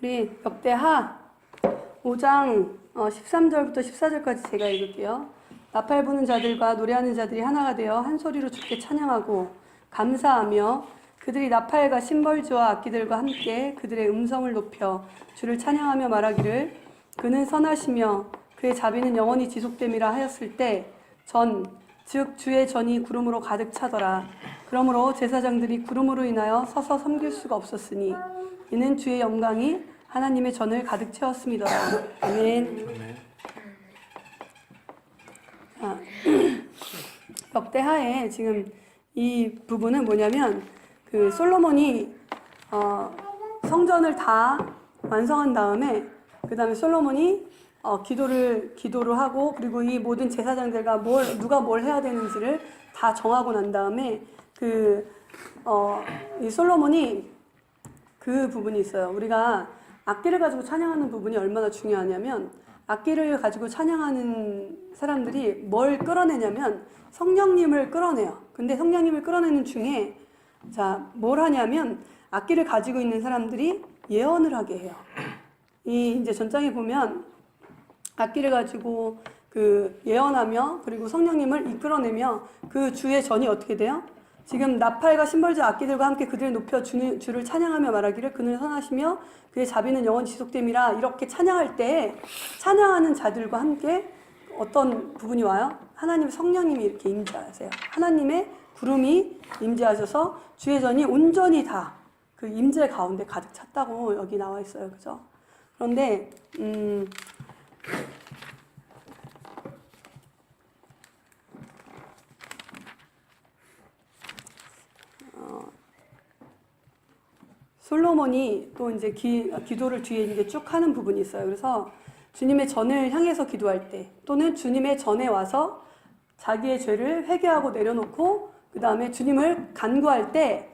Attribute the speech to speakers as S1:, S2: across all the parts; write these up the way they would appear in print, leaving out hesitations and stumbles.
S1: 우리 역대하 5장 13절부터 14절까지 제가 읽을게요. 나팔 부는 자들과 노래하는 자들이 하나가 되어 한 소리로 주께 찬양하고 감사하며 그들이 나팔과 심벌주와 악기들과 함께 그들의 음성을 높여 주를 찬양하며 말하기를 그는 선하시며 그의 자비는 영원히 지속됨이라 하였을 때 즉 주의 전이 구름으로 가득 차더라. 그러므로 제사장들이 구름으로 인하여 서서 섬길 수가 없었으니 이는 주의 영광이 하나님의 전을 가득 채웠음이더라. 아멘. 역대하에 지금 이 부분은 뭐냐면 그 솔로몬이 성전을 다 완성한 다음에 그 다음에 솔로몬이 기도를 하고 그리고 이 모든 제사장들과 누가 뭘 해야 되는지를 다 정하고 난 다음에 이 솔로몬이 그 부분이 있어요. 우리가 악기를 가지고 찬양하는 부분이 얼마나 중요하냐면 악기를 가지고 찬양하는 사람들이 뭘 끌어내냐면 성령님을 끌어내요. 근데 성령님을 끌어내는 중에 뭘 하냐면 악기를 가지고 있는 사람들이 예언을 하게 해요. 이제 전장에 보면 악기를 가지고 예언하며 그리고 성령님을 이끌어내며 그 주의 전이 어떻게 돼요? 지금 나팔과 심벌주 악기들과 함께 그들을 높여 주를 찬양하며 말하기를 그는 선하시며 그의 자비는 영원히 지속됨이라 이렇게 찬양할 때 찬양하는 자들과 함께 어떤 부분이 와요? 하나님의 성령님이 이렇게 임재하세요. 하나님의 구름이 임재하셔서 주의 전이 온전히 다 그 임재 가운데 가득 찼다고 여기 나와 있어요. 그죠? 그런데 솔로몬이 또 이제 기도를 뒤에 이제 쭉 하는 부분이 있어요. 그래서 주님의 전을 향해서 기도할 때 또는 주님의 전에 와서 자기의 죄를 회개하고 내려놓고 그 다음에 주님을 간구할 때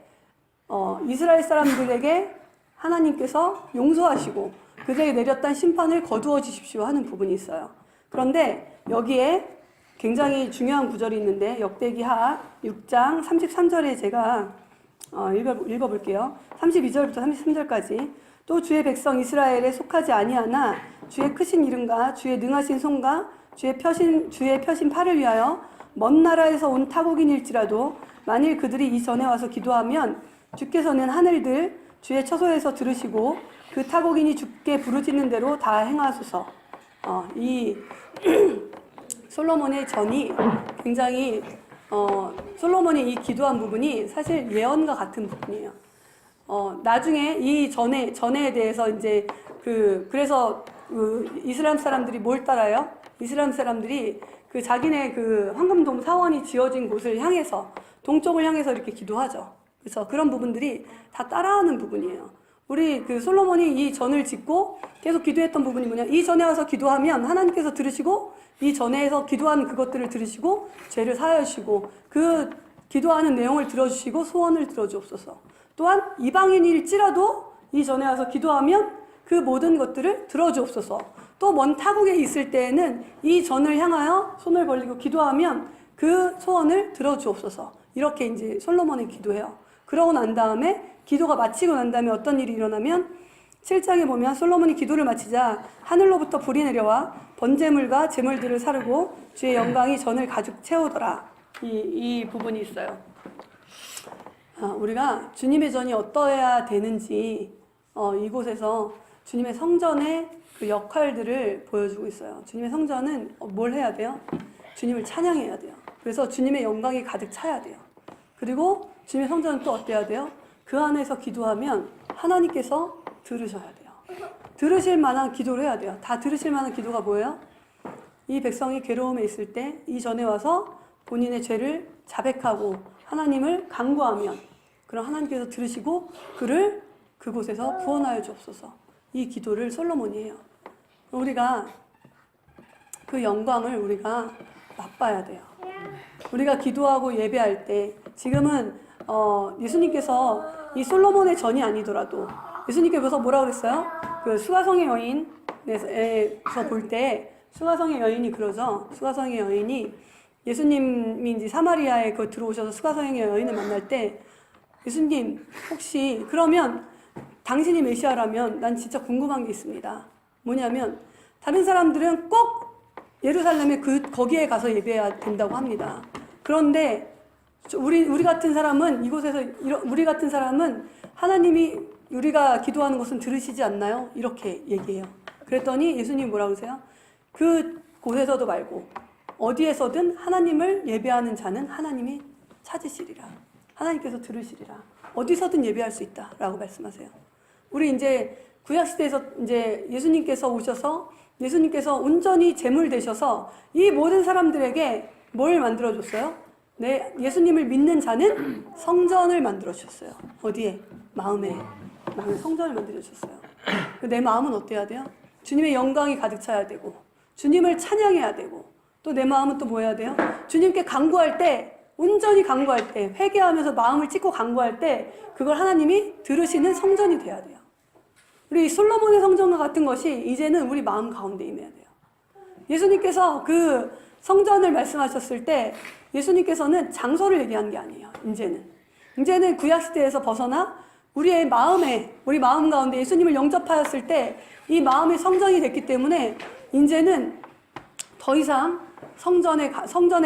S1: 이스라엘 사람들에게 하나님께서 용서하시고 그들에게 내렸던 심판을 거두어 주십시오 하는 부분이 있어요. 그런데 여기에 굉장히 중요한 구절이 있는데 역대기하 6장 33절에 제가 읽어볼게요. 32절부터 33절까지 또 주의 백성 이스라엘에 속하지 아니하나 주의 크신 이름과 주의 능하신 손과 주의 펴신 팔을 위하여 먼 나라에서 온 타국인일지라도 만일 그들이 이 전에 와서 기도하면 주께서는 하늘들 주의 처소에서 들으시고 그 타국인이 주께 부르짖는 대로 다 행하소서. 이 솔로몬의 전이 굉장히 솔로몬이 이 기도한 부분이 사실 예언과 같은 부분이에요. 나중에 이 전에 대해서 이제 그래서 이스라엘 사람들이 뭘 따라요? 이스라엘 사람들이 자기네 황금돔 사원이 지어진 곳을 향해서 동쪽을 향해서 이렇게 기도하죠. 그래서 그런 부분들이 다 따라하는 부분이에요. 우리 솔로몬이 이 전을 짓고 계속 기도했던 부분이 뭐냐? 이 전에 와서 기도하면 하나님께서 들으시고 이 전에서 기도한 그것들을 들으시고 죄를 사하여 주시고 그 기도하는 내용을 들어주시고 소원을 들어주옵소서. 또한 이방인일지라도 이 전에 와서 기도하면 그 모든 것들을 들어주옵소서. 또 먼 타국에 있을 때에는 이 전을 향하여 손을 벌리고 기도하면 그 소원을 들어주옵소서. 이렇게 이제 솔로몬이 기도해요. 그러고 난 다음에 기도가 마치고 난 다음에 어떤 일이 일어나면 7장에 보면 솔로몬이 기도를 마치자 하늘로부터 불이 내려와 번제물과 제물들을 사르고 주의 영광이 전을 가득 채우더라. 이 부분이 있어요. 우리가 주님의 전이 어떠해야 되는지 이곳에서 주님의 성전의 그 역할들을 보여주고 있어요. 주님의 성전은 뭘 해야 돼요? 주님을 찬양해야 돼요. 그래서 주님의 영광이 가득 차야 돼요. 그리고 주님의 성전은 또 어때야 돼요? 그 안에서 기도하면 하나님께서 들으셔야 돼요. 들으실 만한 기도를 해야 돼요. 다 들으실 만한 기도가 뭐예요? 이 백성이 괴로움에 있을 때 이 전에 와서 본인의 죄를 자백하고 하나님을 간구하면 그럼 하나님께서 들으시고 그를 그곳에서 구원하여 주옵소서. 이 기도를 솔로몬이 해요. 우리가 그 영광을 우리가 맛봐야 돼요. 우리가 기도하고 예배할 때 지금은 예수님께서 이 솔로몬의 전이 아니더라도 예수님께서 뭐라 그랬어요? 수가성의 여인에서 볼 때 수가성의 여인이 그러죠. 수가성의 여인이 예수님이 이제 사마리아에 들어오셔서 수가성의 여인을 만날 때 예수님 혹시 그러면 당신이 메시아라면 난 진짜 궁금한 게 있습니다. 뭐냐면 다른 사람들은 꼭 예루살렘에 거기에 가서 예배해야 된다고 합니다. 그런데 우리 같은 사람은 이곳에서 우리 같은 사람은 하나님이 우리가 기도하는 것은 들으시지 않나요? 이렇게 얘기해요. 그랬더니 예수님이 뭐라고 그러세요? 그 곳에서도 말고 어디에서든 하나님을 예배하는 자는 하나님이 찾으시리라. 하나님께서 들으시리라. 어디서든 예배할 수 있다라고 말씀하세요. 우리 이제 구약시대에서 이제 예수님께서 오셔서 예수님께서 온전히 제물 되셔서 이 모든 사람들에게 뭘 만들어줬어요? 예수님을 믿는 자는 성전을 만들어주셨어요. 어디에? 마음에 성전을 만들어주셨어요. 내 마음은 어때야 돼요? 주님의 영광이 가득 차야 되고 주님을 찬양해야 되고 또 내 마음은 또 뭐 해야 돼요? 주님께 간구할 때 온전히 간구할 때 회개하면서 마음을 찢고 간구할 때 그걸 하나님이 들으시는 성전이 돼야 돼요. 우리 솔로몬의 성전과 같은 것이 이제는 우리 마음 가운데 임해야 돼요. 예수님께서 그 성전을 말씀하셨을 때 예수님께서는 장소를 얘기한 게 아니에요. 이제는 구약시대에서 벗어나 우리 마음 가운데 예수님을 영접하였을 때 이 마음이 성전이 됐기 때문에 이제는 더 이상 성전에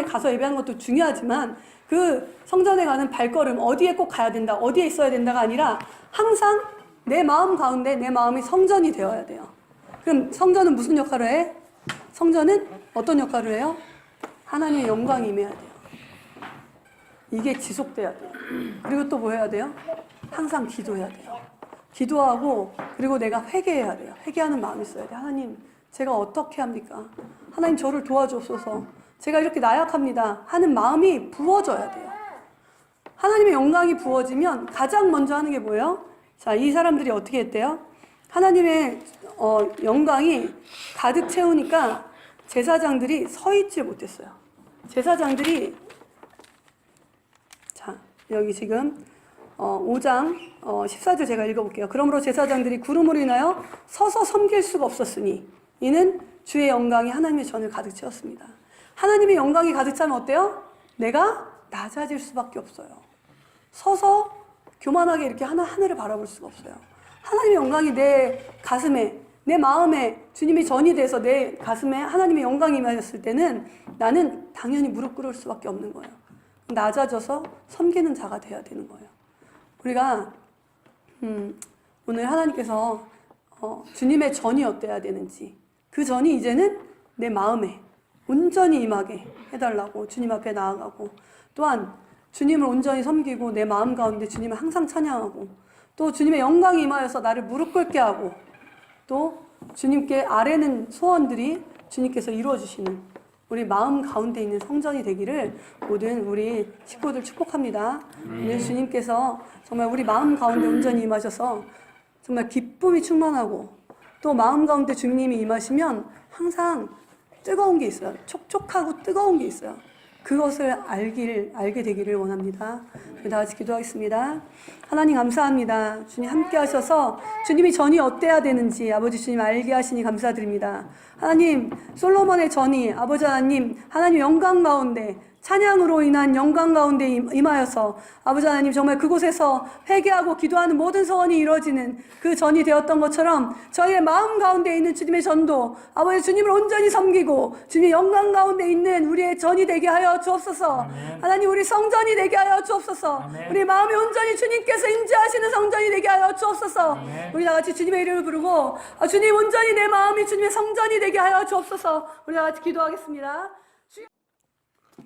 S1: 가서 예배하는 것도 중요하지만 그 성전에 가는 발걸음 어디에 꼭 가야 된다, 어디에 있어야 된다가 아니라 항상 내 마음 가운데 내 마음이 성전이 되어야 돼요. 그럼 성전은 무슨 역할을 해? 성전은 어떤 역할을 해요? 하나님의 영광이 임해야 돼요. 이게 지속돼야 돼요. 그리고 또 뭐 해야 돼요? 항상 기도해야 돼요. 기도하고 그리고 내가 회개해야 돼요. 회개하는 마음이 있어야 돼요. 하나님, 제가 어떻게 합니까? 하나님 저를 도와주옵소서. 제가 이렇게 나약합니다. 하는 마음이 부어져야 돼요. 하나님의 영광이 부어지면 가장 먼저 하는 게 뭐예요? 자, 이 사람들이 어떻게 했대요? 하나님의 영광이 가득 채우니까 제사장들이 서 있지 못했어요. 제사장들이 자, 여기 지금 5장 14절 제가 읽어볼게요. 그러므로 제사장들이 구름으로 인하여 서서 섬길 수가 없었으니 이는 주의 영광이 하나님의 전을 가득 채웠습니다. 하나님의 영광이 가득 차면 어때요? 내가 낮아질 수밖에 없어요. 서서 교만하게 이렇게 하늘을 바라볼 수가 없어요. 하나님의 영광이 내 가슴에, 내 마음에 주님이 전이 돼서 내 가슴에 하나님의 영광이 임하였을 때는 나는 당연히 무릎 꿇을 수밖에 없는 거예요. 낮아져서 섬기는 자가 돼야 되는 거예요. 우리가 오늘 하나님께서 주님의 전이 어때야 되는지 그 전이 이제는 내 마음에 온전히 임하게 해달라고 주님 앞에 나아가고 또한 주님을 온전히 섬기고 내 마음 가운데 주님을 항상 찬양하고 또 주님의 영광이 임하여서 나를 무릎 꿇게 하고 또 주님께 아뢰는 소원들이 주님께서 이루어주시는 우리 마음 가운데 있는 성전이 되기를 모든 우리 식구들 축복합니다. 오늘 주님께서 정말 우리 마음 가운데 온전히 임하셔서 정말 기쁨이 충만하고 또 마음 가운데 주님이 임하시면 항상 뜨거운 게 있어요. 촉촉하고 뜨거운 게 있어요. 그것을 알게 되기를 원합니다. 다 같이 기도하겠습니다. 하나님 감사합니다. 주님 함께 하셔서 주님이 전이 어때야 되는지 아버지 주님 알게 하시니 감사드립니다. 하나님 솔로몬의 전이 아버지 하나님 영광 가운데 찬양으로 인한 영광 가운데 임하여서 아버지 하나님 정말 그곳에서 회개하고 기도하는 모든 소원이 이루어지는 그 전이 되었던 것처럼 저희의 마음 가운데 있는 주님의 전도 아버지 주님을 온전히 섬기고 주님의 영광 가운데 있는 우리의 전이 되게 하여 주옵소서. 아멘. 하나님 우리 성전이 되게 하여 주옵소서. 아멘. 우리 마음이 온전히 주님께서 임재하시는 성전이 되게 하여 주옵소서. 아멘. 우리 다 같이 주님의 이름을 부르고 주님 온전히 내 마음이 주님의 성전이 되게 하여 주옵소서. 우리 다 같이 기도하겠습니다.